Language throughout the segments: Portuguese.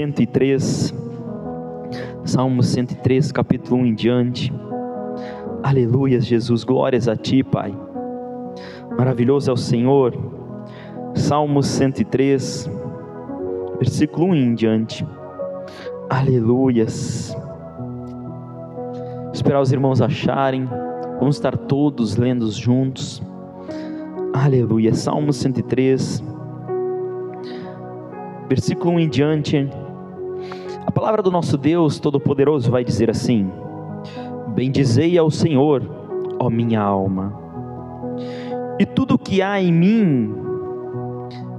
103, Salmo 103, capítulo 1 em diante. Aleluia, Jesus, glórias a Ti, Pai. Maravilhoso é o Senhor. Salmo 103, versículo 1 em diante. Aleluias. Esperar os irmãos acharem, vamos estar todos lendo juntos. Aleluia, Salmo 103, versículo 1 em diante. A palavra do nosso Deus Todo-Poderoso vai dizer assim: bendizei ao Senhor, ó minha alma, e tudo que há em mim,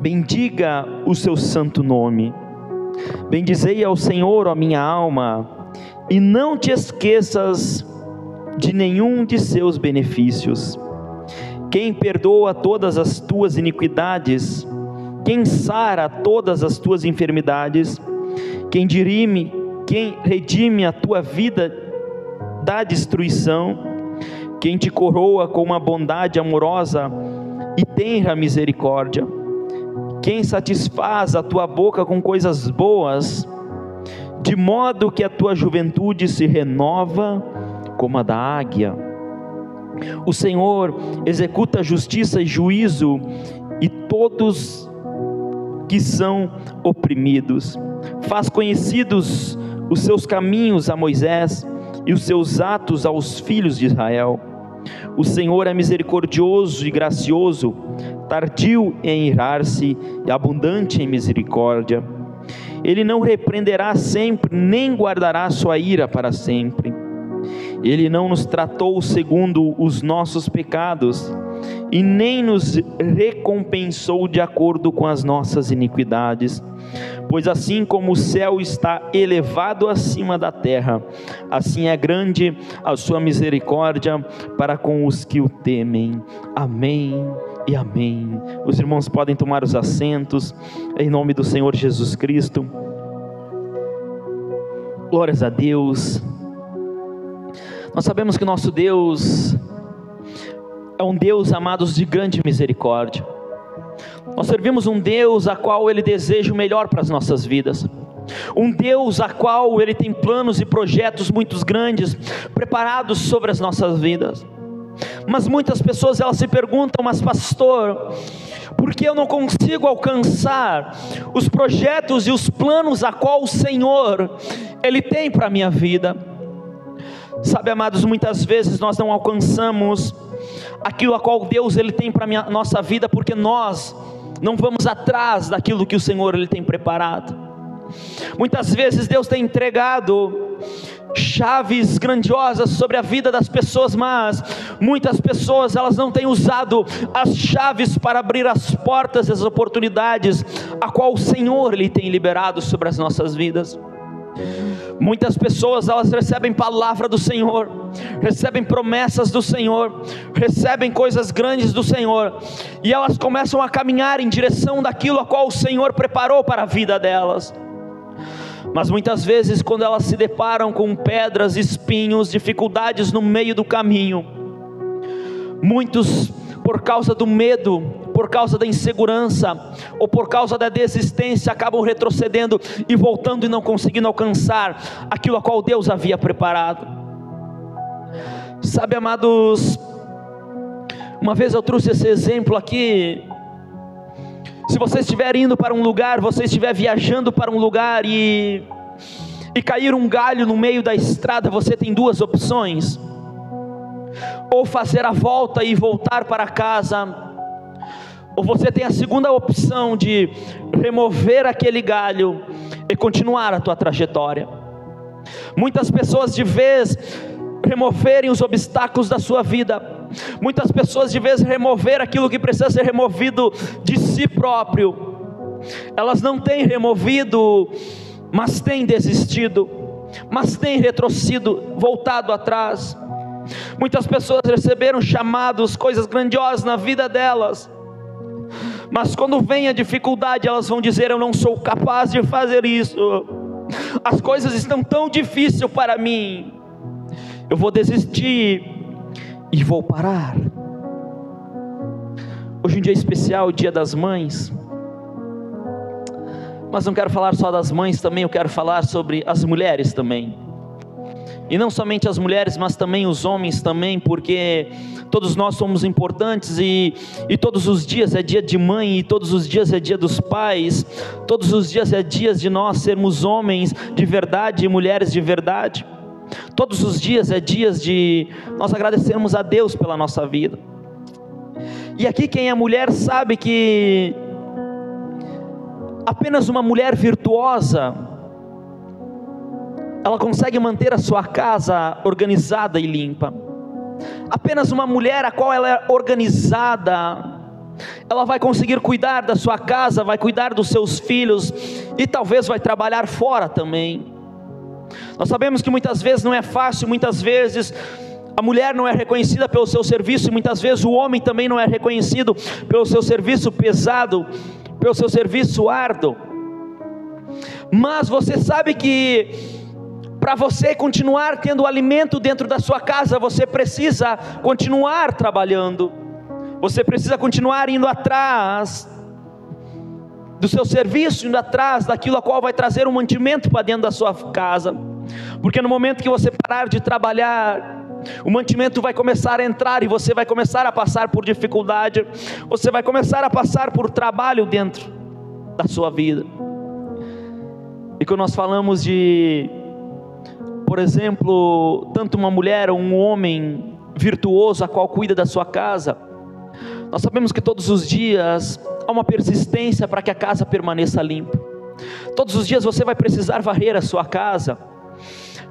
bendiga o seu santo nome. Bendizei ao Senhor, ó minha alma, e não te esqueças de nenhum de seus benefícios. Quem perdoa todas as tuas iniquidades, quem sara todas as tuas enfermidades, quem redime a tua vida da destruição, quem te coroa com uma bondade amorosa e tenra misericórdia, quem satisfaz a tua boca com coisas boas, de modo que a tua juventude se renova como a da águia. O Senhor executa justiça e juízo, e todos que são oprimidos. Faz conhecidos os seus caminhos a Moisés, e os seus atos aos filhos de Israel. O Senhor é misericordioso e gracioso, tardio em irar-se e abundante em misericórdia. Ele não repreenderá sempre, nem guardará sua ira para sempre. Ele não nos tratou segundo os nossos pecados, e nem nos recompensou de acordo com as nossas iniquidades. Pois assim como o céu está elevado acima da terra, assim é grande a sua misericórdia para com os que o temem. Amém e amém. Os irmãos podem tomar os assentos, em nome do Senhor Jesus Cristo. Glórias a Deus. Nós sabemos que nosso Deus é um Deus, amados, de grande misericórdia. Nós servimos um Deus a qual Ele deseja o melhor para as nossas vidas, um Deus a qual Ele tem planos e projetos muito grandes preparados sobre as nossas vidas. Mas muitas pessoas elas se perguntam: mas pastor, por que eu não consigo alcançar os projetos e os planos a qual o Senhor Ele tem para a minha vida? Sabe, amados, muitas vezes nós não alcançamos aquilo a qual Deus Ele tem para a nossa vida, porque nós não vamos atrás daquilo que o Senhor Ele tem preparado. Muitas vezes Deus tem entregado chaves grandiosas sobre a vida das pessoas, mas muitas pessoas elas não têm usado as chaves para abrir as portas e as oportunidades a qual o Senhor Ele tem liberado sobre as nossas vidas. Muitas pessoas elas recebem palavra do Senhor, recebem promessas do Senhor, recebem coisas grandes do Senhor, e elas começam a caminhar em direção daquilo a qual o Senhor preparou para a vida delas. Mas muitas vezes, quando elas se deparam com pedras, espinhos, dificuldades no meio do caminho, muitos, por causa do medo, por causa da insegurança, ou por causa da desistência, acabam retrocedendo e voltando e não conseguindo alcançar aquilo a qual Deus havia preparado. Sabe, amados, uma vez eu trouxe esse exemplo aqui. Se você estiver indo para um lugar, você estiver viajando para um lugar e cair um galho no meio da estrada, você tem duas opções: ou fazer a volta e voltar para casa, ou você tem a segunda opção de remover aquele galho e continuar a tua trajetória. Muitas pessoas, de vez removerem os obstáculos da sua vida, muitas pessoas, de vez remover aquilo que precisa ser removido de si próprio, elas não têm removido, mas têm desistido, mas têm retrocedido, voltado atrás. Muitas pessoas receberam chamados, coisas grandiosas na vida delas, mas quando vem a dificuldade, elas vão dizer: eu não sou capaz de fazer isso, as coisas estão tão difíceis para mim, eu vou desistir e vou parar. Hoje é um dia especial, o Dia das Mães. Mas não quero falar só das mães também, eu quero falar sobre as mulheres também. E não somente as mulheres, mas também os homens também, porque todos nós somos importantes e todos os dias é dia de mãe, e todos os dias é dia dos pais, todos os dias é dia de nós sermos homens de verdade e mulheres de verdade. Todos os dias é dias de nós agradecermos a Deus pela nossa vida. E aqui quem é mulher sabe que apenas uma mulher virtuosa, ela consegue manter a sua casa organizada e limpa. Apenas uma mulher a qual ela é organizada, ela vai conseguir cuidar da sua casa, vai cuidar dos seus filhos e talvez vai trabalhar fora também. Nós sabemos que muitas vezes não é fácil, muitas vezes a mulher não é reconhecida pelo seu serviço, e muitas vezes o homem também não é reconhecido pelo seu serviço pesado, pelo seu serviço árduo. Mas você sabe que para você continuar tendo alimento dentro da sua casa, você precisa continuar trabalhando, você precisa continuar indo atrás do seu serviço, indo atrás daquilo a qual vai trazer um mantimento para dentro da sua casa, porque no momento que você parar de trabalhar, o mantimento vai começar a entrar e você vai começar a passar por dificuldade, você vai começar a passar por trabalho dentro da sua vida. E quando nós falamos de, por exemplo, tanto uma mulher ou um homem virtuoso a qual cuida da sua casa, nós sabemos que todos os dias há uma persistência para que a casa permaneça limpa. Todos os dias você vai precisar varrer a sua casa,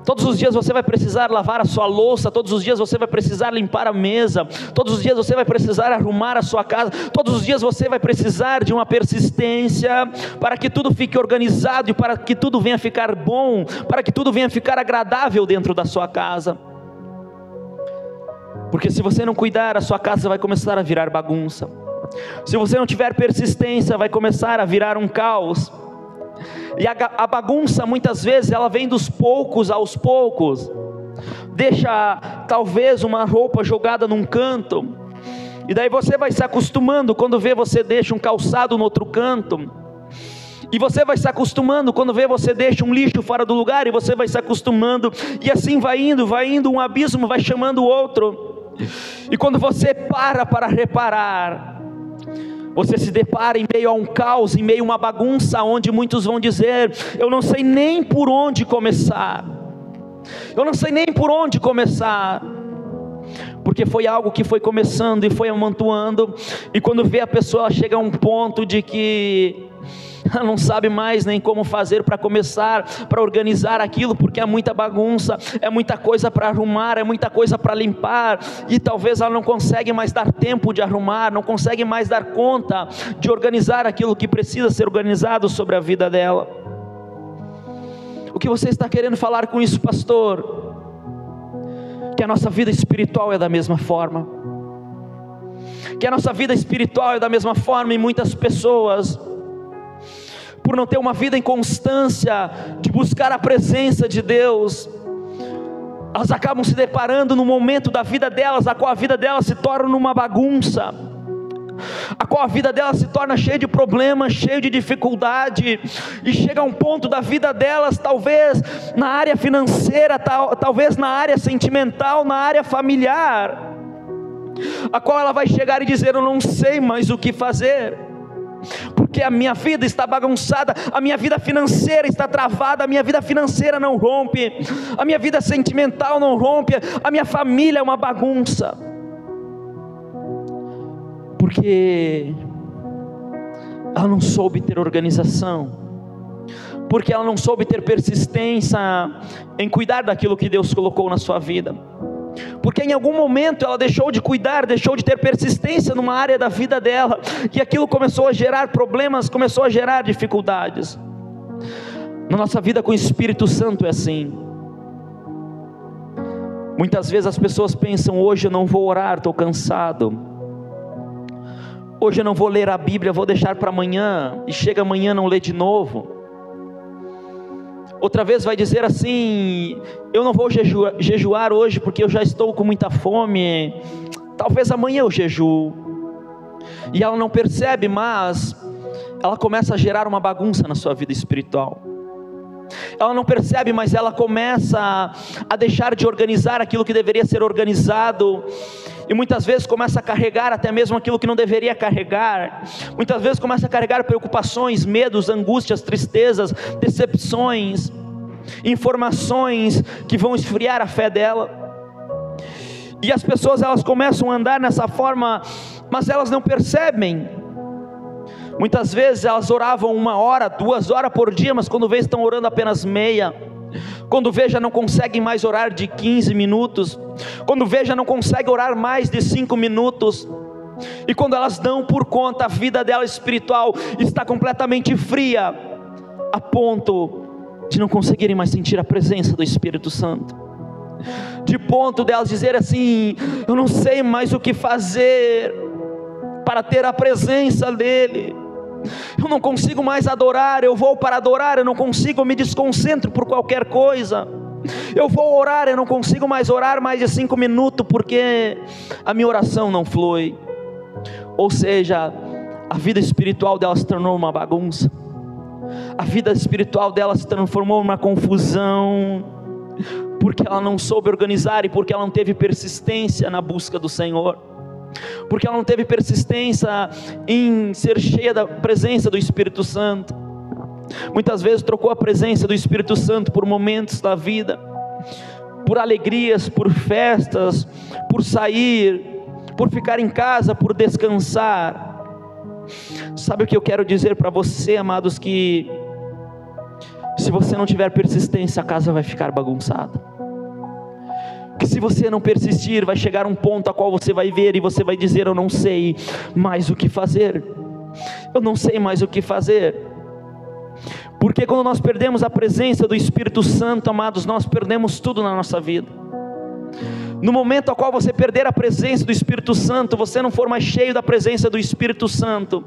todos os dias você vai precisar lavar a sua louça, todos os dias você vai precisar limpar a mesa, todos os dias você vai precisar arrumar a sua casa, todos os dias você vai precisar de uma persistência para que tudo fique organizado e para que tudo venha ficar bom, para que tudo venha ficar agradável dentro da sua casa. Porque se você não cuidar, a sua casa vai começar a virar bagunça. Se você não tiver persistência, vai começar a virar um caos. E a bagunça muitas vezes ela vem dos poucos aos poucos. Deixa talvez uma roupa jogada num canto, e daí você vai se acostumando, quando vê você deixa um calçado no outro canto, e você vai se acostumando, quando vê você deixa um lixo fora do lugar, e você vai se acostumando, e assim vai indo, um abismo vai chamando o outro. E quando você para reparar, você se depara em meio a um caos, em meio a uma bagunça, onde muitos vão dizer: eu não sei nem por onde começar, eu não sei nem por onde começar, porque foi algo que foi começando e foi amontoando, e quando vê a pessoa chega a um ponto de que ela não sabe mais nem como fazer para começar, para organizar aquilo, porque é muita bagunça, é muita coisa para arrumar, é muita coisa para limpar, e talvez ela não consegue mais dar tempo de arrumar, não consegue mais dar conta de organizar aquilo que precisa ser organizado sobre a vida dela. O que você está querendo falar com isso, pastor? Que a nossa vida espiritual é da mesma forma, que a nossa vida espiritual é da mesma forma, e muitas pessoas, por não ter uma vida em constância de buscar a presença de Deus, elas acabam se deparando no momento da vida delas, a qual a vida delas se torna uma bagunça, a qual a vida delas se torna cheia de problemas, cheia de dificuldade, e chega a um ponto da vida delas, talvez na área financeira, talvez na área sentimental, na área familiar, a qual ela vai chegar e dizer: eu não sei mais o que fazer, porque a minha vida está bagunçada, a minha vida financeira está travada, a minha vida financeira não rompe, a minha vida sentimental não rompe, a minha família é uma bagunça, porque ela não soube ter organização, porque ela não soube ter persistência em cuidar daquilo que Deus colocou na sua vida, porque em algum momento ela deixou de cuidar, deixou de ter persistência numa área da vida dela, e aquilo começou a gerar problemas, começou a gerar dificuldades. Na nossa vida com o Espírito Santo é assim. Muitas vezes as pessoas pensam: hoje eu não vou orar, estou cansado, hoje eu não vou ler a Bíblia, vou deixar para amanhã, e chega amanhã não lê de novo. Outra vez vai dizer assim: eu não vou jejuar hoje porque eu já estou com muita fome, talvez amanhã eu jejuo. E ela não percebe, mas ela começa a gerar uma bagunça na sua vida espiritual. Ela não percebe, mas ela começa a deixar de organizar aquilo que deveria ser organizado, e muitas vezes começa a carregar até mesmo aquilo que não deveria carregar. Muitas vezes começa a carregar preocupações, medos, angústias, tristezas, decepções, informações que vão esfriar a fé dela. E as pessoas, elas começam a andar nessa forma, mas elas não percebem. Muitas vezes elas oravam 1 hora, 2 horas por dia, mas quando vê estão orando apenas meia. Quando vê já não conseguem mais orar de 15 minutos. Quando vê já não consegue orar mais de 5 minutos. E quando elas dão por conta, a vida dela espiritual está completamente fria, a ponto de não conseguirem mais sentir a presença do Espírito Santo. De ponto delas dizer assim: eu não sei mais o que fazer para ter a presença dEle. Eu não consigo mais adorar, eu vou para adorar, eu não consigo, eu me desconcentro por qualquer coisa. Eu vou orar, eu não consigo mais orar mais de 5 minutos, porque a minha oração não flui. Ou seja, a vida espiritual dela se tornou uma bagunça. A vida espiritual dela se transformou numa confusão, porque ela não soube organizar, e porque ela não teve persistência na busca do Senhor, porque ela não teve persistência em ser cheia da presença do Espírito Santo. Muitas vezes trocou a presença do Espírito Santo por momentos da vida, por alegrias, por festas, por sair, por ficar em casa, por descansar. Sabe o que eu quero dizer para você, amados? Que se você não tiver persistência, a casa vai ficar bagunçada. Que se você não persistir, vai chegar um ponto a qual você vai ver e você vai dizer: eu não sei mais o que fazer. Eu não sei mais o que fazer. Porque quando nós perdemos a presença do Espírito Santo, amados, nós perdemos tudo na nossa vida. No momento ao qual você perder a presença do Espírito Santo, você não for mais cheio da presença do Espírito Santo,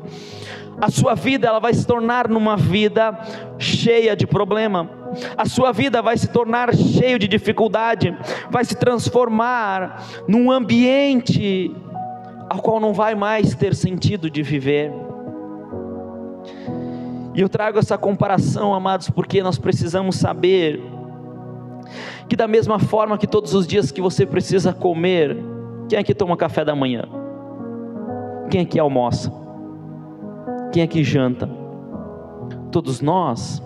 a sua vida, ela vai se tornar numa vida cheia de problema. A sua vida vai se tornar cheio de dificuldade, vai se transformar num ambiente ao qual não vai mais ter sentido de viver. E eu trago essa comparação, amados, porque nós precisamos saber que da mesma forma que todos os dias que você precisa comer, quem aqui toma café da manhã? Quem aqui almoça? Quem aqui janta? Todos nós,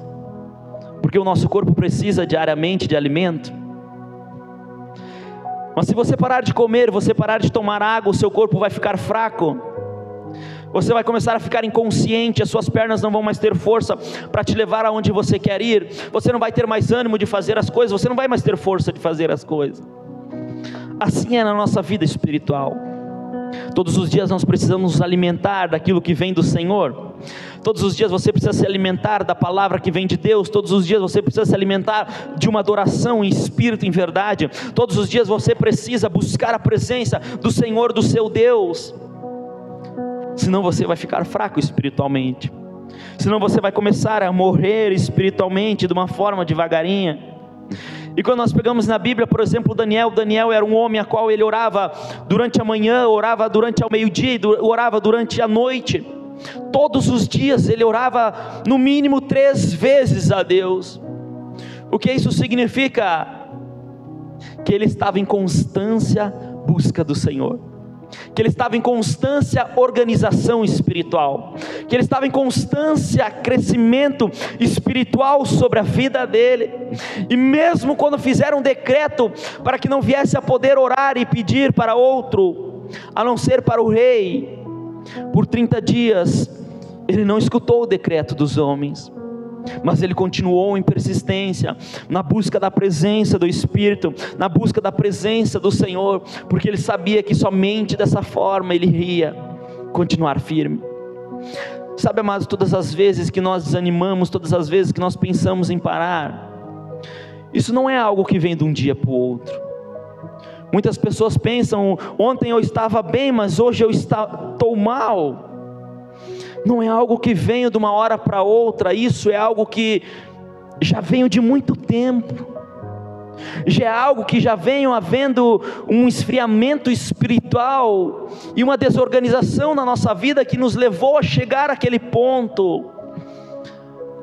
porque o nosso corpo precisa diariamente de alimento. Mas se você parar de comer, você parar de tomar água, o seu corpo vai ficar fraco. Você vai começar a ficar inconsciente, as suas pernas não vão mais ter força para te levar aonde você quer ir. Você não vai ter mais ânimo de fazer as coisas, você não vai mais ter força de fazer as coisas. Assim é na nossa vida espiritual. Todos os dias nós precisamos nos alimentar daquilo que vem do Senhor. Todos os dias você precisa se alimentar da palavra que vem de Deus. Todos os dias você precisa se alimentar de uma adoração em espírito e em verdade. Todos os dias você precisa buscar a presença do Senhor, do seu Deus. Senão você vai ficar fraco espiritualmente. Senão você vai começar a morrer espiritualmente de uma forma devagarinha. E quando nós pegamos na Bíblia, por exemplo, Daniel era um homem a qual ele orava durante a manhã, orava durante o meio-dia e orava durante a noite. Todos os dias ele orava no mínimo 3 vezes a Deus. O que isso significa? Que ele estava em constância busca do Senhor, que ele estava em constância organização espiritual, que ele estava em constância crescimento espiritual sobre a vida dele. E mesmo quando fizeram um decreto para que não viesse a poder orar e pedir para outro, a não ser para o rei, por 30 dias, ele não escutou o decreto dos homens, mas ele continuou em persistência, na busca da presença do Espírito, na busca da presença do Senhor, porque ele sabia que somente dessa forma ele iria continuar firme. Sabe, amados, todas as vezes que nós desanimamos, todas as vezes que nós pensamos em parar, isso não é algo que vem de um dia para o outro. Muitas pessoas pensam: ontem eu estava bem, mas hoje eu estou mal. Não é algo que venho de uma hora para outra, isso é algo que já veio de muito tempo. já é algo que já vem havendo um esfriamento espiritual e uma desorganização na nossa vida que nos levou a chegar àquele ponto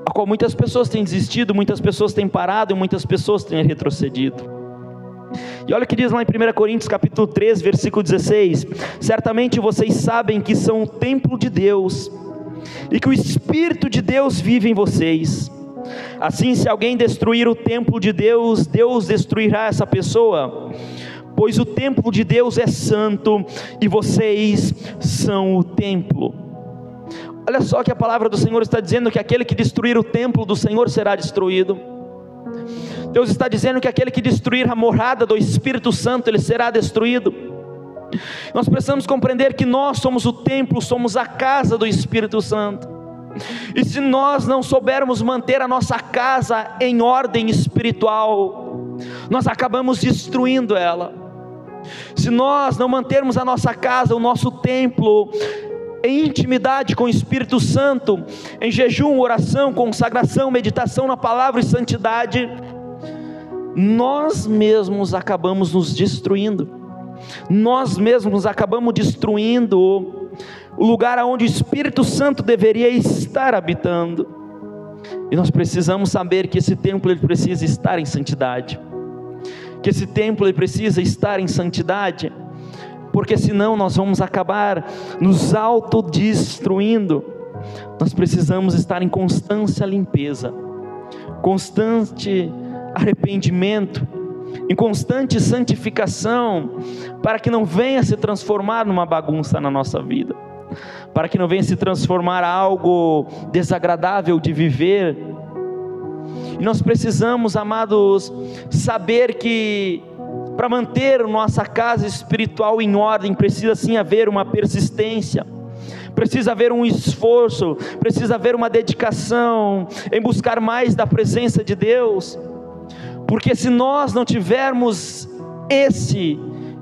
a qual muitas pessoas têm desistido, muitas pessoas têm parado e muitas pessoas têm retrocedido. E olha o que diz lá em 1 Coríntios capítulo 3, versículo 16: certamente vocês sabem que são o templo de Deus, e que o Espírito de Deus vive em vocês. Assim, se alguém destruir o templo de Deus, Deus destruirá essa pessoa, pois o templo de Deus é santo, e vocês são o templo. Olha só que a palavra do Senhor está dizendo que aquele que destruir o templo do Senhor será destruído. Deus está dizendo que aquele que destruir a morada do Espírito Santo, ele será destruído. Nós precisamos compreender que nós somos o templo, somos a casa do Espírito Santo. E se nós não soubermos manter a nossa casa em ordem espiritual, nós acabamos destruindo ela. Se nós não mantermos a nossa casa, o nosso templo, em intimidade com o Espírito Santo, em jejum, oração, consagração, meditação na palavra e santidade, nós mesmos acabamos nos destruindo. Nós mesmos acabamos destruindo o lugar onde o Espírito Santo deveria estar habitando. E nós precisamos saber que esse templo ele precisa estar em santidade, que esse templo ele precisa estar em santidade, porque senão nós vamos acabar nos autodestruindo. Nós precisamos estar em constância limpeza, constante arrependimento, em constante santificação, para que não venha se transformar numa bagunça na nossa vida, para que não venha se transformar em algo desagradável de viver. E nós precisamos, amados, saber que para manter nossa casa espiritual em ordem, precisa sim haver uma persistência, precisa haver um esforço, precisa haver uma dedicação em buscar mais da presença de Deus, porque se nós não tivermos esse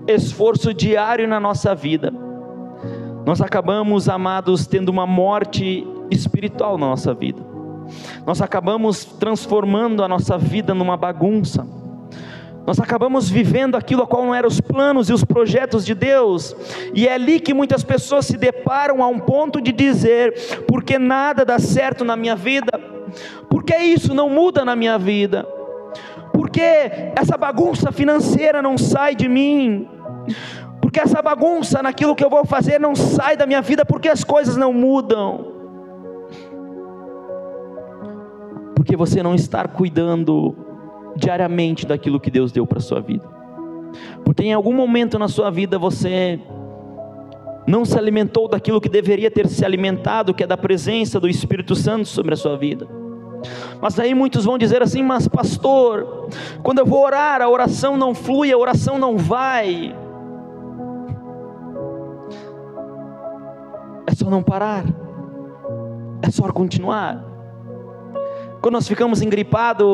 esforço diário na nossa vida, nós acabamos, amados, tendo uma morte espiritual na nossa vida. Nós acabamos transformando a nossa vida numa bagunça. Nós acabamos vivendo aquilo a qual não eram os planos e os projetos de Deus. E é ali que muitas pessoas se deparam a um ponto de dizer: por que nada dá certo na minha vida? Por que isso não muda na minha vida? Por que essa bagunça financeira não sai de mim? Porque essa bagunça naquilo que eu vou fazer não sai da minha vida, porque as coisas não mudam? Porque você não está cuidando diariamente daquilo que Deus deu para a sua vida. Porque em algum momento na sua vida você não se alimentou daquilo que deveria ter se alimentado, que é da presença do Espírito Santo sobre a sua vida. Mas aí muitos vão dizer assim: mas pastor, quando eu vou orar, a oração não flui, a oração não vai. É só não parar, é só continuar. Quando nós ficamos engripados,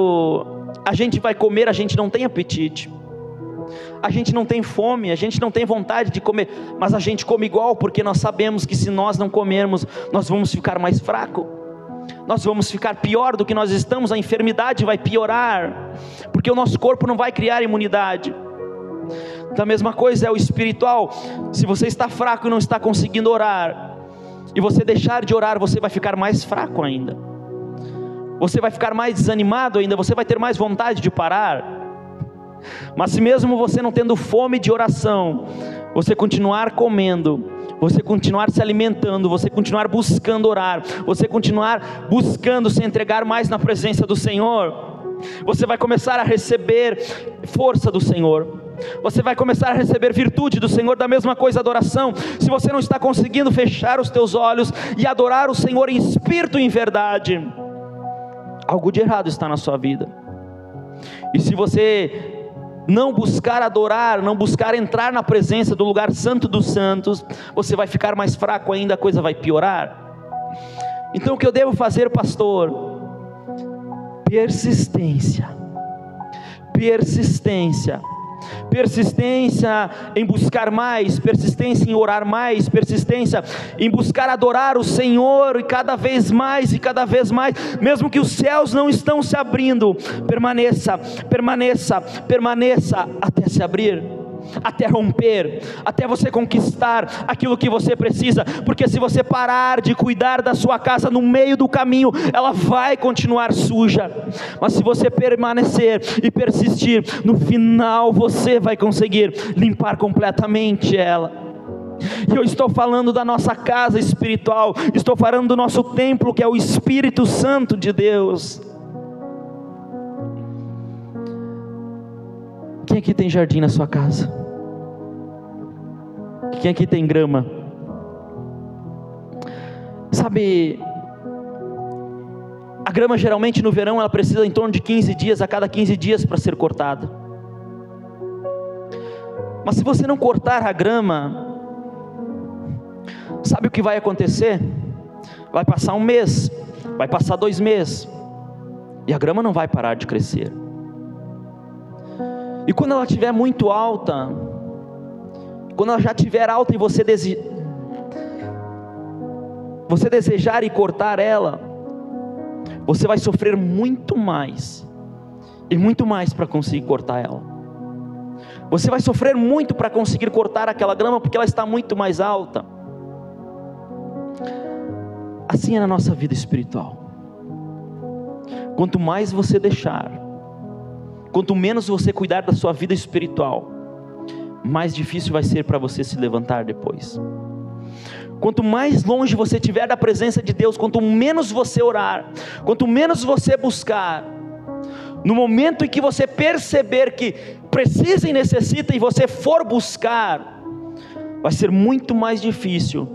a gente vai comer, a gente não tem apetite, a gente não tem fome, a gente não tem vontade de comer, mas a gente come igual, porque nós sabemos que se nós não comermos, nós vamos ficar mais fracos, nós vamos ficar pior do que nós estamos, a enfermidade vai piorar, porque o nosso corpo não vai criar imunidade. Então a mesma coisa é o espiritual. Se você está fraco e não está conseguindo orar, e você deixar de orar, você vai ficar mais fraco ainda, você vai ficar mais desanimado ainda, você vai ter mais vontade de parar. Mas se mesmo você não tendo fome de oração, você continuar comendo, você continuar se alimentando, você continuar buscando orar, você continuar buscando se entregar mais na presença do Senhor, você vai começar a receber força do Senhor, você vai começar a receber virtude do Senhor. Da mesma coisa a adoração. Se você não está conseguindo fechar os teus olhos e adorar o Senhor em espírito e em verdade, algo de errado está na sua vida. E se você não buscar adorar, não buscar entrar na presença do lugar santo dos santos, você vai ficar mais fraco ainda, a coisa vai piorar. Então o que eu devo fazer, pastor? Persistência. Persistência. persistência em buscar mais, persistência em orar mais, persistência em buscar adorar o Senhor, e cada vez mais, mesmo que os céus não estão se abrindo, permaneça até se abrir, até romper, até você conquistar aquilo que você precisa, porque se você parar de cuidar da sua casa no meio do caminho, ela vai continuar suja, mas se você permanecer e persistir, no final você vai conseguir limpar completamente ela. E eu estou falando da nossa casa espiritual, estou falando do nosso templo, que é o Espírito Santo de Deus. Quem aqui tem jardim na sua casa? Quem aqui tem grama? Sabe, a grama geralmente no verão ela precisa em torno de 15 dias, a cada 15 dias para ser cortada. Mas se você não cortar a grama, sabe o que vai acontecer? Vai passar um mês, vai passar 2 meses, e a grama não vai parar de crescer. E quando ela estiver muito alta, quando ela já estiver alta e você desejar ir cortar ela, você vai sofrer muito mais, e muito mais para conseguir cortar ela. Você vai sofrer muito para conseguir cortar aquela grama, porque ela está muito mais alta. Assim é na nossa vida espiritual. Quanto mais você deixar, quanto menos você cuidar da sua vida espiritual, mais difícil vai ser para você se levantar depois. Quanto mais longe você estiver da presença de Deus, quanto menos você orar, quanto menos você buscar, no momento em que você perceber que precisa e necessita, e você for buscar, vai ser muito mais difícil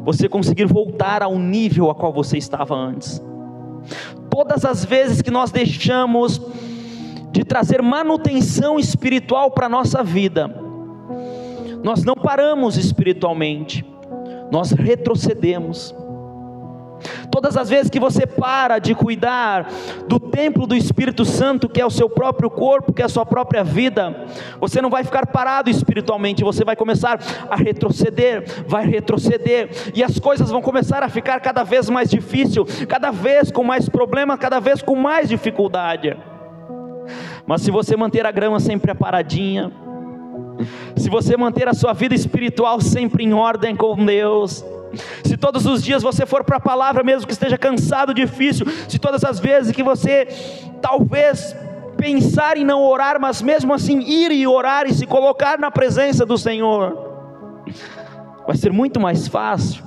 você conseguir voltar ao nível a qual você estava antes. Todas as vezes que nós deixamos de trazer manutenção espiritual para a nossa vida, nós não paramos espiritualmente, nós retrocedemos. Todas as vezes que você para de cuidar do templo do Espírito Santo, que é o seu próprio corpo, que é a sua própria vida, você não vai ficar parado espiritualmente, você vai começar a retroceder, e as coisas vão começar a ficar cada vez mais difícil, cada vez com mais problema, cada vez com mais dificuldade. Mas se você manter a grama sempre aparadinha, se você manter a sua vida espiritual sempre em ordem com Deus, se todos os dias você for para a palavra, mesmo que esteja cansado, difícil, se todas as vezes que você talvez pensar em não orar, mas mesmo assim ir e orar e se colocar na presença do Senhor, vai ser muito mais fácil,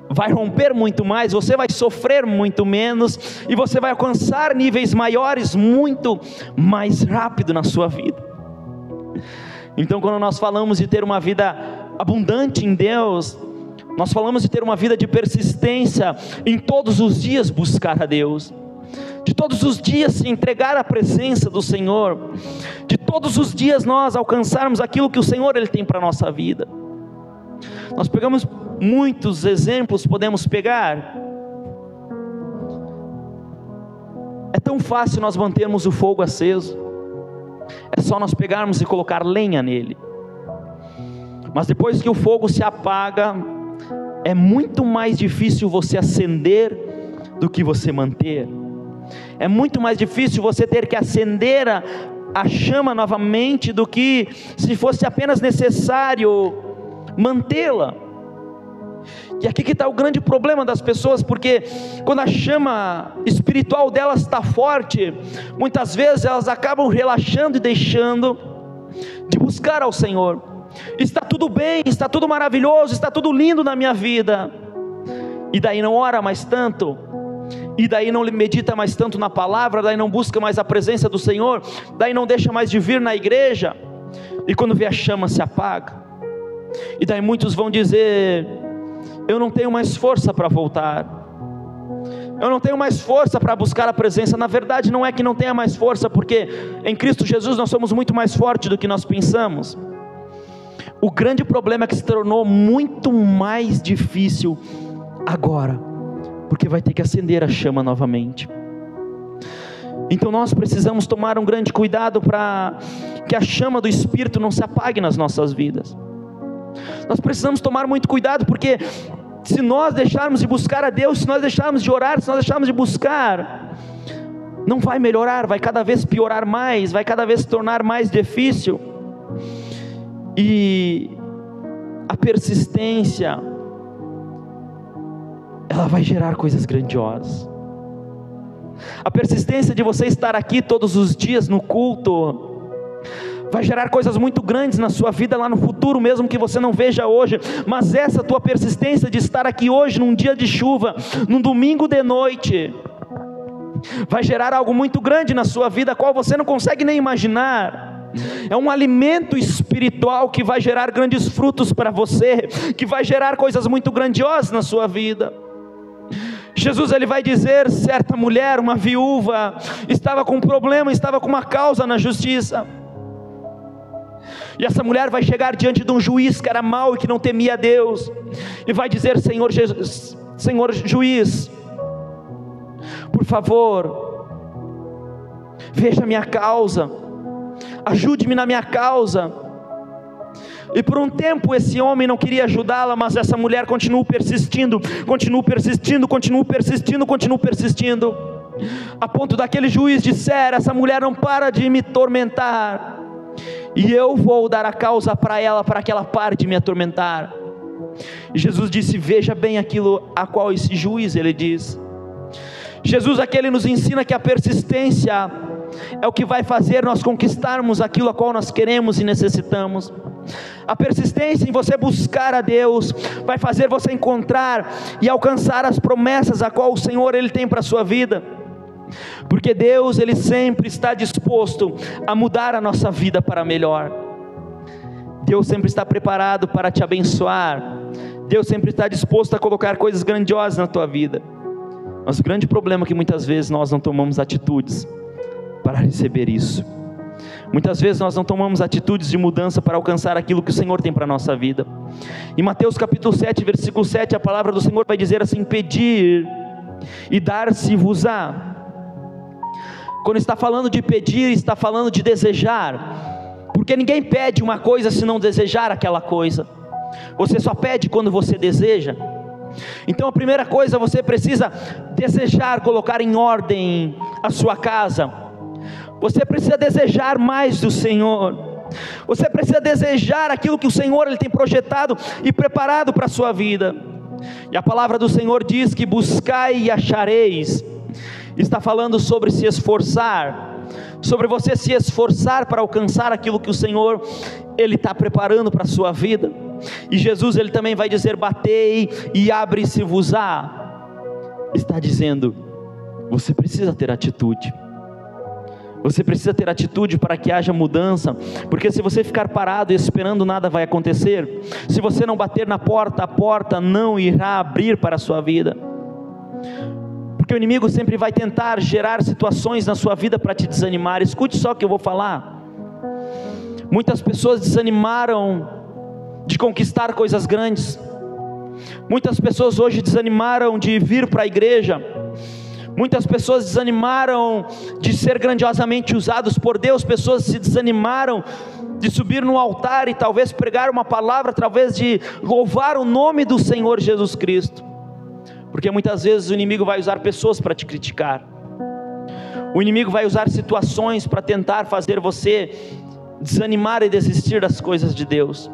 vai romper muito mais, você vai sofrer muito menos, e você vai alcançar níveis maiores muito mais rápido na sua vida. Então, quando nós falamos de ter uma vida abundante em Deus, nós falamos de ter uma vida de persistência, em todos os dias buscar a Deus, de todos os dias se entregar à presença do Senhor, de todos os dias nós alcançarmos aquilo que o Senhor Ele tem para a nossa vida. Nós pegamos muitos exemplos, podemos pegar. É tão fácil nós mantermos o fogo aceso, é só nós pegarmos e colocar lenha nele. Mas depois que o fogo se apaga, é muito mais difícil você acender do que você manter. É muito mais difícil você ter que acender a chama novamente do que se fosse apenas necessário mantê-la. E aqui que está o grande problema das pessoas, porque quando a chama espiritual delas está forte, muitas vezes elas acabam relaxando e deixando de buscar ao Senhor. Está tudo bem, está tudo maravilhoso, está tudo lindo na minha vida, e daí não ora mais tanto, e daí não medita mais tanto na palavra, daí não busca mais a presença do Senhor, daí não deixa mais de vir na igreja, e quando vê a chama se apaga, e daí muitos vão dizer: eu não tenho mais força para voltar, eu não tenho mais força para buscar a presença. Na verdade não é que não tenha mais força, porque em Cristo Jesus nós somos muito mais fortes do que nós pensamos. O grande problema é que se tornou muito mais difícil agora, porque vai ter que acender a chama novamente. Então nós precisamos tomar um grande cuidado para que a chama do Espírito não se apague nas nossas vidas. Nós precisamos tomar muito cuidado, porque se nós deixarmos de buscar a Deus, se nós deixarmos de orar, se nós deixarmos de buscar, não vai melhorar, vai cada vez piorar mais, vai cada vez se tornar mais difícil. E a persistência, ela vai gerar coisas grandiosas. A persistência de você estar aqui todos os dias no culto vai gerar coisas muito grandes na sua vida lá no futuro, mesmo que você não veja hoje. Mas essa tua persistência de estar aqui hoje, num dia de chuva, num domingo de noite, vai gerar algo muito grande na sua vida, qual você não consegue nem imaginar. É um alimento espiritual que vai gerar grandes frutos para você, que vai gerar coisas muito grandiosas na sua vida. Jesus, ele vai dizer, certa mulher, uma viúva, estava com um problema, estava com uma causa na justiça, e essa mulher vai chegar diante de um juiz que era mau e que não temia a Deus, e vai dizer: Senhor juiz, por favor, veja a minha causa, ajude-me na minha causa. E por um tempo esse homem não queria ajudá-la, mas essa mulher continuou persistindo, a ponto daquele juiz dizer: essa mulher não para de me tormentar, e eu vou dar a causa para ela, para que ela pare de me atormentar. E Jesus disse: veja bem aquilo a qual esse juiz, ele diz. Jesus aqui, ele nos ensina que a persistência é o que vai fazer nós conquistarmos aquilo a qual nós queremos e necessitamos. A persistência em você buscar a Deus vai fazer você encontrar e alcançar as promessas a qual o Senhor, ele tem para a sua vida. Porque Deus, ele sempre está disposto a mudar a nossa vida para melhor. Deus sempre está preparado para te abençoar. Deus sempre está disposto a colocar coisas grandiosas na tua vida. Mas o grande problema é que muitas vezes nós não tomamos atitudes para receber isso. Muitas vezes nós não tomamos atitudes de mudança para alcançar aquilo que o Senhor tem para a nossa vida. Em Mateus capítulo 7, versículo 7, a palavra do Senhor vai dizer assim: pedir e dar-se-vos-á. Quando está falando de pedir, está falando de desejar, porque ninguém pede uma coisa se não desejar aquela coisa. Você só pede quando você deseja. Então a primeira coisa, você precisa desejar colocar em ordem a sua casa. Você precisa desejar mais do Senhor. Você precisa desejar aquilo que o Senhor, ele tem projetado e preparado para a sua vida. E a palavra do Senhor diz que buscai e achareis. Está falando sobre se esforçar, sobre você se esforçar para alcançar aquilo que o Senhor, ele está preparando para a sua vida. E Jesus, ele também vai dizer: batei e abre-se-vos-á. Está dizendo, você precisa ter atitude. Você precisa ter atitude para que haja mudança, porque se você ficar parado e esperando, nada vai acontecer. Se você não bater na porta, a porta não irá abrir para a sua vida. Porque o inimigo sempre vai tentar gerar situações na sua vida para te desanimar. Escute só o que eu vou falar. Muitas pessoas desanimaram de conquistar coisas grandes. Muitas pessoas hoje desanimaram de vir para a igreja. Muitas pessoas desanimaram de ser grandiosamente usados por Deus. Pessoas se desanimaram de subir no altar e talvez pregar uma palavra, através de louvar o nome do Senhor Jesus Cristo. Porque muitas vezes o inimigo vai usar pessoas para te criticar. O inimigo vai usar situações para tentar fazer você desanimar e desistir das coisas de Deus.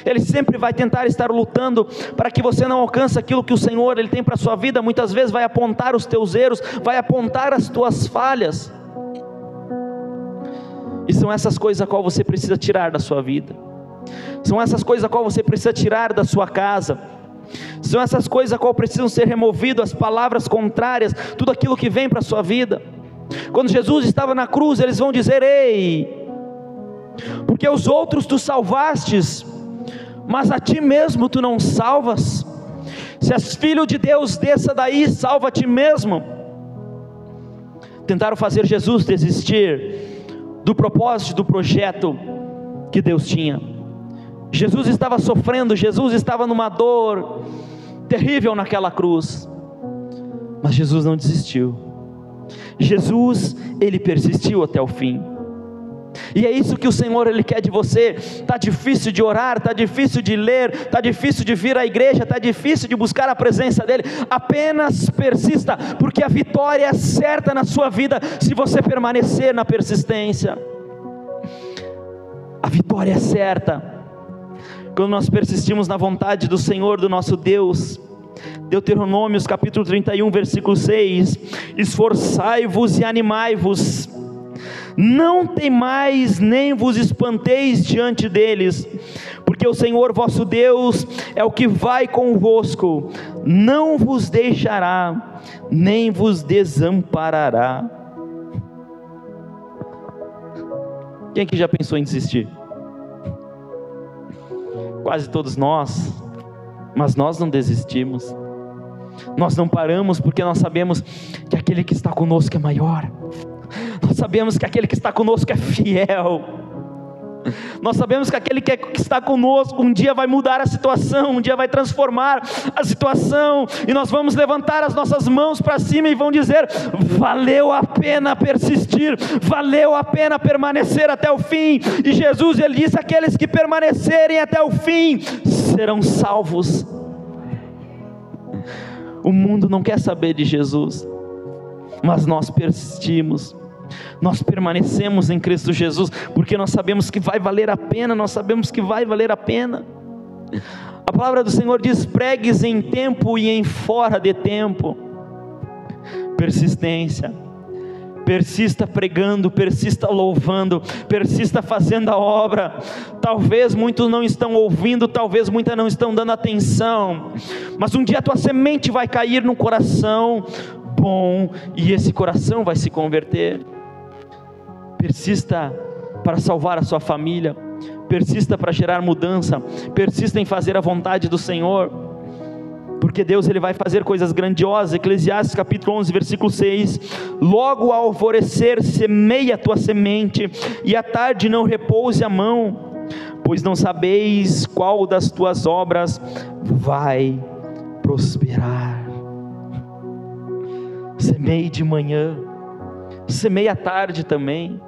Ele sempre vai tentar estar lutando para que você não alcance aquilo que o Senhor, ele tem para a sua vida. Muitas vezes vai apontar os teus erros, vai apontar as tuas falhas. E são essas coisas a qual você precisa tirar da sua vida. São essas coisas a qual você precisa tirar da sua casa. São essas coisas a qual precisam ser removidas, as palavras contrárias, tudo aquilo que vem para a sua vida. Quando Jesus estava na cruz, eles vão dizer: ei, porque os outros tu salvastes, mas a ti mesmo tu não salvas. Se és filho de Deus, desça daí, salva a ti mesmo. Tentaram fazer Jesus desistir do propósito, do projeto que Deus tinha. Jesus estava sofrendo, Jesus estava numa dor terrível naquela cruz, mas Jesus não desistiu. Jesus, ele persistiu até o fim. E é isso que o Senhor Ele quer de você. Está difícil de orar, está difícil de ler, está difícil de vir à igreja, está difícil de buscar a presença dEle, apenas persista, porque a vitória é certa na sua vida, se você permanecer na persistência. A vitória é certa, quando nós persistimos na vontade do Senhor, do nosso Deus. Deuteronômios capítulo 31, versículo 6, esforçai-vos e animai-vos, não temais nem vos espanteis diante deles, porque o Senhor vosso Deus é o que vai convosco, não vos deixará, nem vos desamparará. Quem aqui já pensou em desistir? Quase todos nós, mas nós não desistimos, nós não paramos, porque nós sabemos que aquele que está conosco é maior, nós sabemos que aquele que está conosco é fiel, nós sabemos que aquele que está conosco um dia vai mudar a situação, um dia vai transformar a situação, e nós vamos levantar as nossas mãos para cima e vão dizer: valeu a pena persistir, valeu a pena permanecer até o fim. E Jesus, Ele disse: aqueles que permanecerem até o fim serão salvos. O mundo não quer saber de Jesus, mas nós persistimos, nós permanecemos em Cristo Jesus, porque nós sabemos que vai valer a pena, nós sabemos que vai valer a pena. A palavra do Senhor diz: pregues em tempo e em fora de tempo. Persistência, persista pregando, persista louvando, persista fazendo a obra. Talvez muitos não estão ouvindo, talvez muitos não estão dando atenção, mas um dia a tua semente vai cair num coração bom, e esse coração vai se converter. Persista para salvar a sua família, persista para gerar mudança, persista em fazer a vontade do Senhor, porque Deus Ele vai fazer coisas grandiosas. Eclesiastes capítulo 11, versículo 6, logo ao alvorecer semeia a tua semente, e à tarde não repouse a mão, pois não sabeis qual das tuas obras vai prosperar. Semeie de manhã, semeie à tarde também,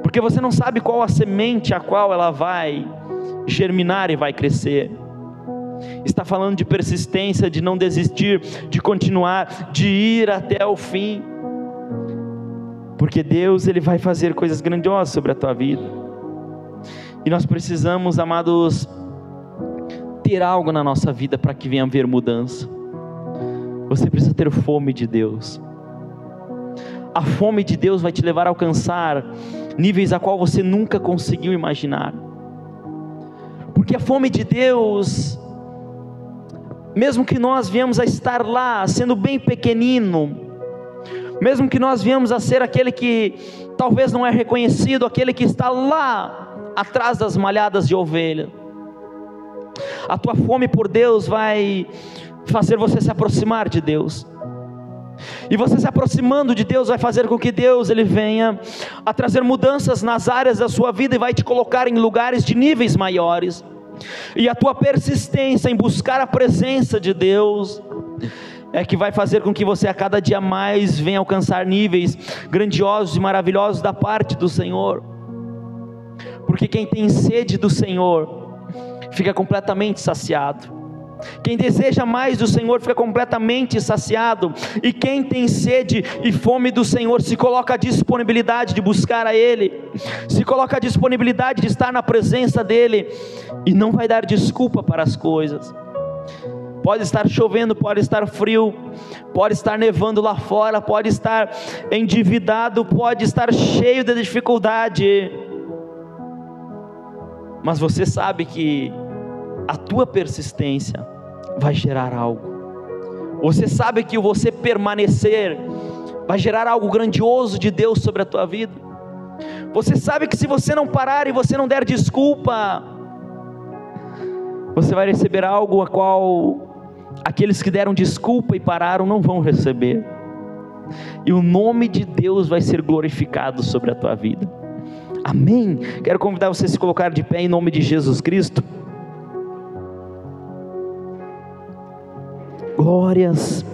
porque você não sabe qual a semente a qual ela vai germinar e vai crescer. Está falando de persistência, de não desistir, de continuar, de ir até o fim, porque Deus Ele vai fazer coisas grandiosas sobre a tua vida. E nós precisamos, amados, ter algo na nossa vida para que venha haver mudança. Você precisa ter fome de Deus. A fome de Deus vai te levar a alcançar níveis a qual você nunca conseguiu imaginar, porque a fome de Deus, mesmo que nós viemos a estar lá sendo bem pequenino, mesmo que nós viemos a ser aquele que talvez não é reconhecido, aquele que está lá atrás das malhadas de ovelha, a tua fome por Deus vai fazer você se aproximar de Deus, e você se aproximando de Deus vai fazer com que Deus Ele venha a trazer mudanças nas áreas da sua vida, e vai te colocar em lugares de níveis maiores. E a tua persistência em buscar a presença de Deus é que vai fazer com que você a cada dia mais venha alcançar níveis grandiosos e maravilhosos da parte do Senhor, porque quem tem sede do Senhor fica completamente saciado. Quem deseja mais do Senhor fica completamente saciado, e quem tem sede e fome do Senhor se coloca à disponibilidade de buscar a Ele, se coloca à disponibilidade de estar na presença dEle, e não vai dar desculpa para as coisas. Pode estar chovendo, pode estar frio, pode estar nevando lá fora, pode estar endividado, pode estar cheio de dificuldade, mas você sabe que a tua persistência vai gerar algo. Você sabe que você permanecer vai gerar algo grandioso de Deus sobre a tua vida. Você sabe que se você não parar e você não der desculpa, você vai receber algo a qual aqueles que deram desculpa e pararam não vão receber. E o nome de Deus vai ser glorificado sobre a tua vida. Amém? Quero convidar você a se colocar de pé em nome de Jesus Cristo. Glórias